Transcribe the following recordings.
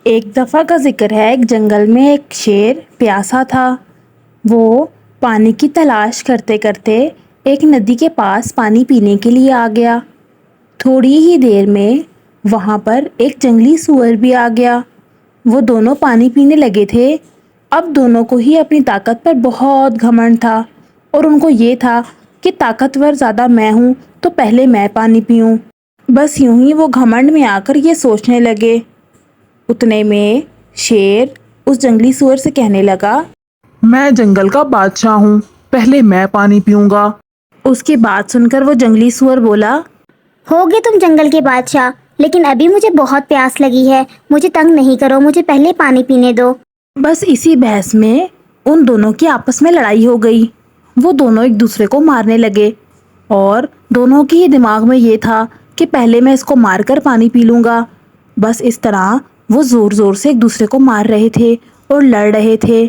ایک دفعہ کا ذکر ہے، ایک جنگل میں ایک شیر پیاسا تھا۔ وہ پانی کی تلاش کرتے کرتے ایک ندی کے پاس پانی پینے کے لیے آ گیا۔ تھوڑی ہی دیر میں وہاں پر ایک جنگلی سور بھی آ گیا۔ وہ دونوں پانی پینے لگے تھے۔ اب دونوں کو ہی اپنی طاقت پر بہت گھمنڈ تھا اور ان کو یہ تھا کہ طاقتور زیادہ میں ہوں تو پہلے میں پانی پیوں۔ بس یوں ہی وہ گھمنڈ میں آ کر یہ سوچنے لگے۔ اتنے میں شیر اس جنگلی سور سے کہنے لگا، میں جنگل کا بادشاہ ہوں، پہلے میں پانی پیوں گا۔ اس کی بات سن کر وہ جنگلی سور بولا، ہوگے تم جنگل کے بادشاہ، لیکن ابھی مجھے بہت پیاس لگی ہے، مجھے تنگ نہیں کرو، مجھے پہلے پانی پینے دو۔ بس اسی بحث میں ان دونوں کی آپس میں لڑائی ہو گئی۔ وہ دونوں ایک دوسرے کو مارنے لگے اور دونوں کی ہی دماغ میں یہ تھا کہ پہلے میں اس کو مار کر پانی پی لوں گا۔ بس اس طرح وہ زور زور سے ایک دوسرے کو مار رہے تھے اور لڑ رہے تھے۔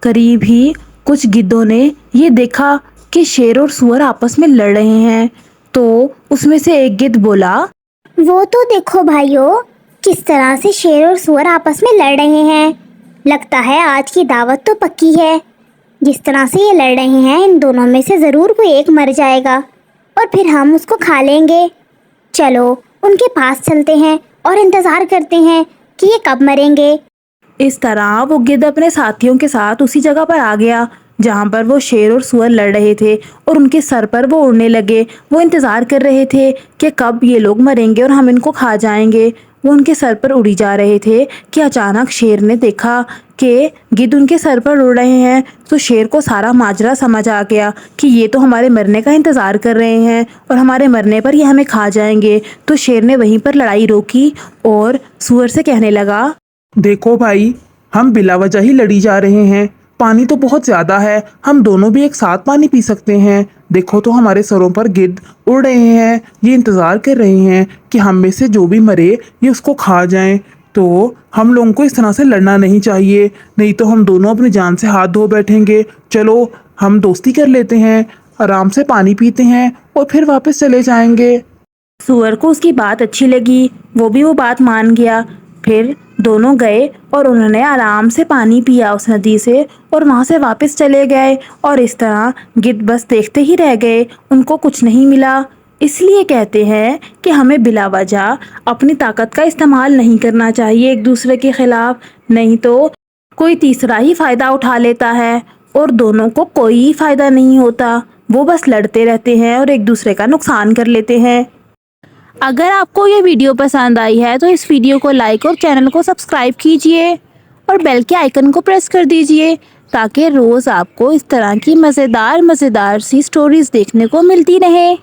قریب ہی کچھ گدھوں نے یہ دیکھا کہ شیر اور سور آپس میں لڑ رہے ہیں، تو اس میں سے ایک گدھ بولا، وہ تو دیکھو بھائیو، کس طرح سے شیر اور سور آپس میں لڑ رہے ہیں۔ لگتا ہے آج کی دعوت تو پکی ہے۔ جس طرح سے یہ لڑ رہے ہیں، ان دونوں میں سے ضرور کوئی ایک مر جائے گا اور پھر ہم اس کو کھا لیں گے۔ چلو ان کے پاس چلتے ہیں اور انتظار کرتے ہیں کہ یہ کب مریں گے۔ اس طرح وہ گدھ اپنے ساتھیوں کے ساتھ اسی جگہ پر آ گیا جہاں پر وہ شیر اور سور لڑ رہے تھے اور ان کے سر پر وہ اڑنے لگے۔ وہ انتظار کر رہے تھے کہ کب یہ لوگ مریں گے اور ہم ان کو کھا جائیں گے۔ وہ ان کے سر پر اڑی جا رہے تھے کہ اچانک شیر نے دیکھا کہ گدھ ان کے سر پر اڑ رہے ہیں، تو شیر کو سارا ماجرا سمجھ آ گیا کہ یہ تو ہمارے مرنے کا انتظار کر رہے ہیں اور ہمارے مرنے پر یہ ہمیں کھا جائیں گے۔ تو شیر نے وہیں پر لڑائی روکی اور سور سے کہنے لگا، دیکھو بھائی، ہم بلا وجہ ہی لڑی جا رہے ہیں، پانی تو بہت زیادہ ہے، ہم دونوں بھی ایک ساتھ پانی پی سکتے ہیں۔ دیکھو تو ہمارے سروں پر گدھ اڑ رہے ہیں، یہ انتظار کر رہے ہیں کہ ہم میں سے جو بھی مرے یہ اس کو کھا جائیں۔ تو ہم لوگوں کو اس طرح سے لڑنا نہیں چاہیے، نہیں تو ہم دونوں اپنی جان سے ہاتھ دھو بیٹھیں گے۔ چلو ہم دوستی کر لیتے ہیں، آرام سے پانی پیتے ہیں اور پھر واپس چلے جائیں گے۔ سور کو اس کی بات اچھی لگی، وہ بھی وہ بات مان گیا۔ پھر دونوں گئے اور انہوں نے آرام سے پانی پیا اس ندی سے اور وہاں سے واپس چلے گئے، اور اس طرح گدھ بس دیکھتے ہی رہ گئے، ان کو کچھ نہیں ملا۔ اس لیے کہتے ہیں کہ ہمیں بلا وجہ اپنی طاقت کا استعمال نہیں کرنا چاہیے ایک دوسرے کے خلاف، نہیں تو کوئی تیسرا ہی فائدہ اٹھا لیتا ہے اور دونوں کو کوئی فائدہ نہیں ہوتا، وہ بس لڑتے رہتے ہیں اور ایک دوسرے کا نقصان کر لیتے ہیں۔ اگر آپ کو یہ ویڈیو پسند آئی ہے تو اس ویڈیو کو لائک اور چینل کو سبسکرائب کیجئے اور بیل کے آئیکن کو پریس کر دیجئے تاکہ روز آپ کو اس طرح کی مزیدار سی سٹوریز دیکھنے کو ملتی رہے۔